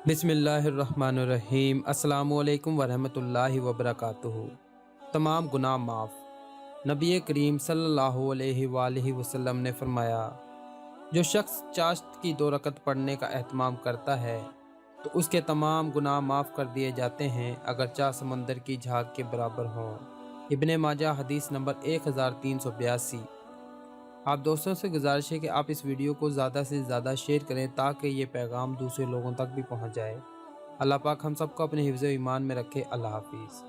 بسم اللہ الرحمن الرحیم۔ السلام علیکم ورحمۃ اللہ وبرکاتہ۔ تمام گناہ معاف۔ نبی کریم صلی اللہ علیہ وآلہ وسلم نے فرمایا، جو شخص چاشت کی 2 رکعت پڑھنے کا اہتمام کرتا ہے تو اس کے تمام گناہ معاف کر دیے جاتے ہیں، اگرچہ سمندر کی جھاگ کے برابر ہوں۔ ابن ماجہ حدیث نمبر 1382۔ آپ دوستوں سے گزارش ہے کہ آپ اس ویڈیو کو زیادہ سے زیادہ شیئر کریں تاکہ یہ پیغام دوسرے لوگوں تک بھی پہنچ جائے۔ اللہ پاک ہم سب کو اپنے حفظ و ایمان میں رکھے۔ اللہ حافظ۔